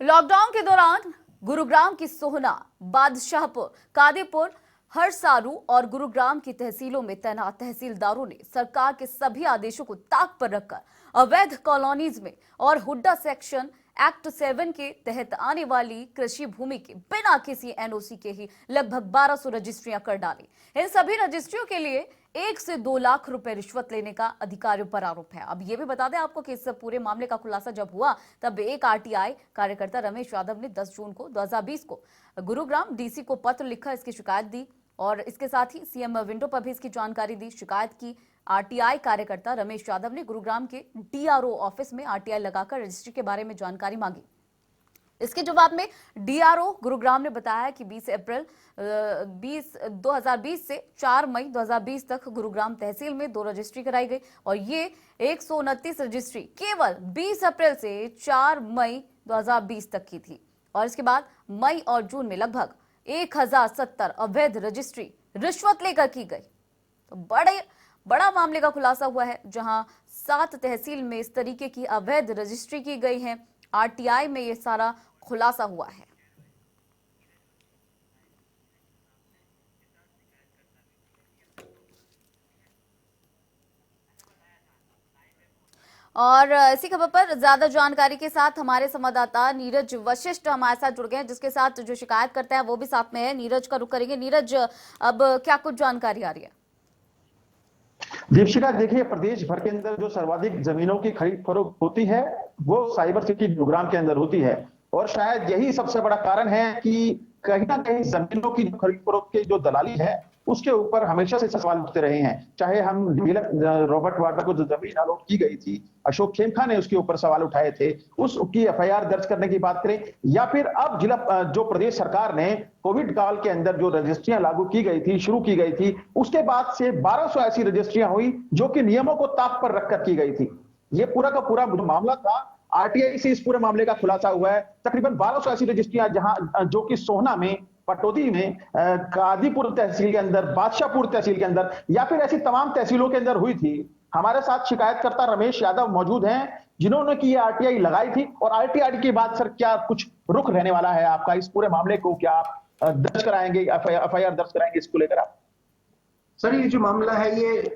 Lockdown के दौरान गुरुग्राम की सोहना, बादशाहपुर, कादीपुर, हरसारू और गुरुग्राम की तहसीलों में तैनात तहसीलदारों ने सरकार के सभी आदेशों को ताक पर रखकर अवैध कॉलोनीज में और हुड्डा सेक्शन एक्ट 7 के तहत आने वाली कृषि भूमि के बिना किसी एनओसी के ही लगभग 1200 रजिस्ट्रियां कर डाली। इन सभी रजिस्ट्रियों के लिए 1 से 2 लाख रुपए रिश्वत लेने का अधिकारियों पर आरोप है। अब ये भी बता दें आपको कि इस पूरे मामले का खुलासा जब हुआ तब एक आरटीआई कार्यकर्ता रमेश यादव ने 10 जून को 2020 को गुरुग्राम डीसी को पत्र लिखा, इसकी शिकायत दी और इसके साथ ही सीएम विंडो पर भी इसकी जानकारी दी। शिकायत की आरटीआई कार्यकर्ता रमेश यादव ने गुरुग्राम के डीआरओ ऑफिस में आरटीआई लगाकर रजिस्ट्री के बारे में जानकारी मांगी। इसके जवाब में डीआरओ गुरुग्राम ने बताया कि 20 अप्रैल 2020 से 4 मई 2020 तक गुरुग्राम तहसील में 2 रजिस्ट्री कराई गई और ये 129 रजिस्ट्री केवल 20 अप्रैल से 4 मई 2020 तक की थी और इसके बाद मई और जून में लगभग 1070 अवैध रजिस्ट्री रिश्वत लेकर की गई। तो बड़ा मामले का खुलासा हुआ है, जहां 7 तहसील में इस तरीके की अवैध रजिस्ट्री की गई है। आरटीआई में यह सारा खुलासा हुआ है। और इसी खबर पर ज्यादा जानकारी के साथ हमारे संवाददाता नीरज वशिष्ठ हमारे साथ जुड़ गए हैं, जिसके साथ जो शिकायत करते हैं वो भी साथ में है। नीरज का रुख करेंगे। नीरज, अब क्या कुछ जानकारी आ रही है? दीपशिका, देखिए, प्रदेश भर के अंदर जो सर्वाधिक जमीनों की खरीद फरोख्त होती है वो साइबर सिटी गुरुग्राम के अंदर होती है और शायद यही सबसे बड़ा कारण है कि कहीं ना कहीं जमीनों की खरीद फरोख्त की जो दलाली है उसके ऊपर हमेशा से सवाल उठते रहे हैं। चाहे हम रॉबर्ट वाड्रा को जो जमीन अलॉट की गई थी, अशोक खेमका ने उसके ऊपर सवाल उठाए थे, उसकी एफआईआर दर्ज करने की बात करें, या फिर अब जो प्रदेश सरकार ने कोविड काल के अंदर जो रजिस्ट्रियां लागू की गई थी, शुरू की गई थी, उसके बाद से 1200 ऐसी रजिस्ट्रियां हुई जो कि नियमों को ताक पर रखकर की गई थी। ये पूरा का पूरा जो मामला था, आरटीआई से इस पूरे मामले का खुलासा हुआ है। तकरीबन 1200 ऐसी रजिस्ट्रियां जहां जो कि सोहना में, पटौदी में, कादीपुर तहसील के अंदर, बादशाहपुर तहसील के अंदर या फिर ऐसी तमाम तहसीलों के अंदर हुई थी। हमारे साथ शिकायतकर्ता रमेश यादव मौजूद हैं जिन्होंने की आरटीआई लगाई थी। और आरटीआई के बाद सर क्या कुछ रुख रहने वाला है आपका इस पूरे मामले को? क्या आप दर्ज कराएंगे, एफआईआर दर्ज कराएंगे इसको लेकर आप? सर, ये जो मामला है ये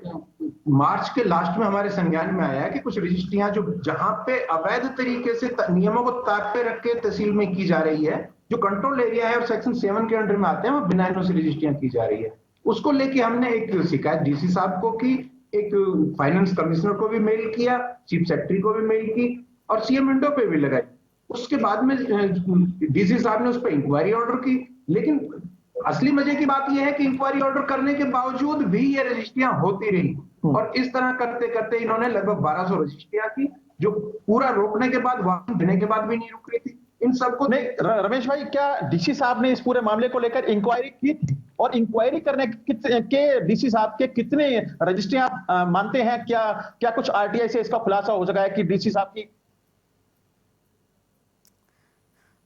मार्च के लास्ट में हमारे संज्ञान में आया है कि कुछ रजिस्ट्रियां जो जहां पे अवैध तरीके से नियमों को ताक पे रख के तहसील में की जा रही है, जो कंट्रोल एरिया है और सेक्शन 7 के अंडर में आते हैं, वो बिना एनओसी रजिस्ट्रियां की जा रही है। उसको लेके हमने एक शिकायत डीसी साहब को की, एक फाइनेंस कमिश्नर को भी मेल किया, चीफ सेक्रेटरी को भी मेल की और सीएम विंडो पे भी लगाई। उसके बाद में डीसी साहब ने उस पर इंक्वायरी ऑर्डर की, लेकिन असली मजे की बात यह है कि इंक्वायरी ऑर्डर करने के बावजूद भी ये रजिस्ट्रियां होती रही और इस तरह करते करते इन्होंने लगभग 1200 रजिस्ट्रियां की, जो पूरा रोकने के बाद, वारंट देने के बाद भी नहीं रुक रही थी। इन सबको नहीं, रमेश भाई, क्या डीसी साहब ने इस पूरे मामले को लेकर इंक्वायरी की थी? और इंक्वायरी करने के डीसी साहब के कितने रजिस्ट्रियां आप मानते हैं? क्या कुछ आरटीआई से इसका खुलासा हो सका है कि डीसी साहब की?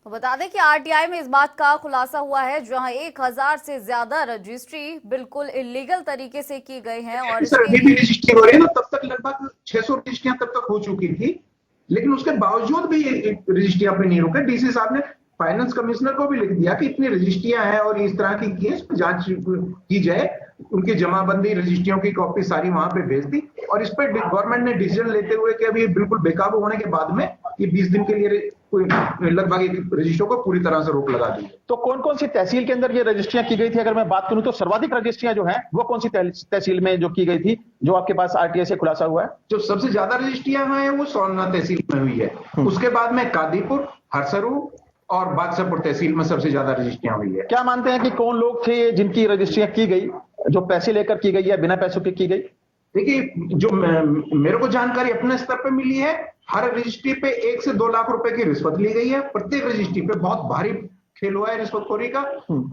तो बता दें कि आरटीआई में इस बात का खुलासा हुआ है जहां 1000 से ज्यादा रजिस्ट्री बिल्कुल इलीगल तरीके से की गई हैं और अभी भी रजिस्ट्री हो रही है ना, तब तक लगभग 600 रजिस्ट्रियां तब तक हो चुकी थी, लेकिन उसके बावजूद भी रजिस्ट्रियां पे नहीं रुके। डीसी साहब ने फाइनेंस कमिश्नर को भी लिख दिया कि इतनी रजिस्ट्रियां हैं और इस तरह की केस जांच की जाए। उनकी जमाबंदी रजिस्ट्रियों की कॉपी सारी वहां पे भेज दी और इस पर गवर्नमेंट ने डिसीजन लेते हुए कि अभी बिल्कुल बेकाबू होने के बाद में ये 20 दिन के लिए लगभग रजिस्ट्रियों को पूरी तरह से रोक लगा दी। तो कौन कौन सी तहसील के अंदर ये रजिस्ट्रियां की गई थी? अगर मैं बात करूं तो सर्वाधिक रजिस्ट्रियां जो हैं वो कौन सी तहसील में जो की गई थी, जो आपके पास आरटीआई से खुलासा हुआ है? जो सबसे ज्यादा रजिस्ट्रियां हैं वो सोलना तहसील में हुई है। उसके बाद में कादीपुर, हरसरू और बादशाहपुर तहसील में सबसे ज्यादा रजिस्ट्रियां हुई है। क्या मानते हैं कि कौन लोग थे जिनकी रजिस्ट्रियां की गई, जो पैसे लेकर की गई या बिना पैसों की गई? देखिए, जो मेरे को जानकारी अपने स्तर पे मिली है, हर रजिस्ट्री पे 1 से 2 लाख रुपए की रिश्वत ली गई है। प्रत्येक रजिस्ट्री पे बहुत भारी खेल हुआ है रिश्वतखोरी का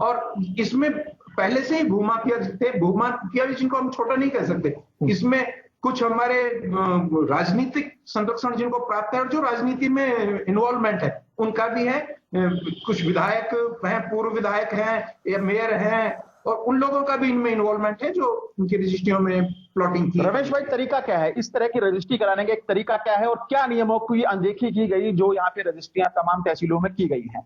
और इसमें पहले से ही भूमाफिया थे। भूमाफिया भी जिनको हम छोटा नहीं कह सकते, इसमें कुछ हमारे राजनीतिक संरक्षण जिनको प्राप्त है और जो राजनीति में इन्वॉल्वमेंट है उनका भी है। कुछ विधायक हैं, पूर्व विधायक हैं, मेयर हैं और उन लोगों का भी इनमें इन्वॉल्वमेंट है जो उनकी रजिस्ट्रियों में प्लॉटिंग की। रमेश भाई, तरीका क्या है इस तरह की रजिस्ट्री कराने का? एक तरीका क्या है और क्या नियमों की अनदेखी की गई जो यहाँ पे रजिस्ट्रियां तमाम तहसीलों में की गई हैं?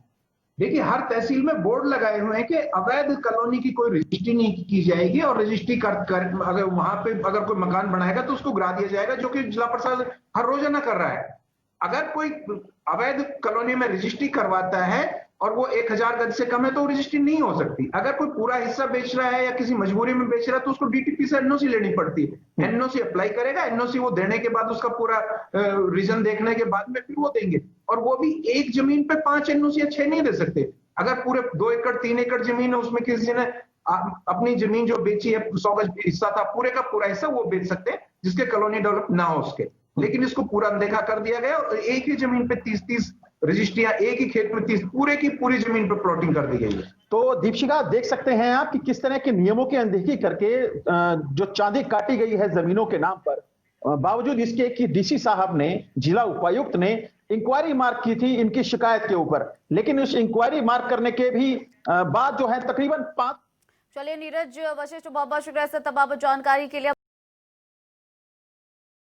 देखिए, हर तहसील में बोर्ड लगाए हुए हैं कि अवैध कॉलोनी की कोई रजिस्ट्री नहीं की जाएगी, और रजिस्ट्री कर अगर वहां पे अगर कोई मकान बनाएगा तो उसको गिरा दिया जाएगा, जो कि जिला प्रशासन हर रोजाना कर रहा है। अगर कोई अवैध कॉलोनी में रजिस्ट्री करवाता है और वो 1000 गज से कम है तो रजिस्ट्री नहीं हो सकती। अगर कोई पूरा हिस्सा बेच रहा है या किसी मजबूरी में बेच रहा है तो उसको डीटीपी से एनओसी लेनी पड़ती है। एनओसी अप्लाई करेगा, एनओसी वो देने के बाद उसका पूरा रीजन देखने के बाद में फिर वो देंगे, और वो भी एक जमीन पे 5 एनओसी या 6 नहीं दे सकते। अगर पूरे 2 एकड़ 3 एकड़ जमीन है, उसमें किसी ने अपनी जमीन जो बेची है 100 गज हिस्सा था, पूरे का पूरा हिस्सा वो बेच सकते हैं जिसके कॉलोनी डेवलप ना हो उसके। लेकिन इसको पूरा अनदेखा कर दिया गया और एक ही जमीन पे 30-30 रजिस्ट्रियां, एक ही खेत में 30 पूरे की पूरी जमीन पर प्लॉटिंग कर दी गई है। तो दीपशिखा, देख सकते हैं आप कि किस तरह के नियमों की अनदेखी करके जो चांदी काटी गई है जमीनों के नाम पर, बावजूद इसके कि डीसी साहब ने, जिला उपायुक्त ने इंक्वायरी मार्क की थी इनकी शिकायत के ऊपर, लेकिन उस इंक्वायरी मार्क करने के भी बाद जो है तकरीबन 5। चलिए नीरज वशिष्ठ, बहुत बहुत शुक्रिया सर तमाम जानकारी के लिए।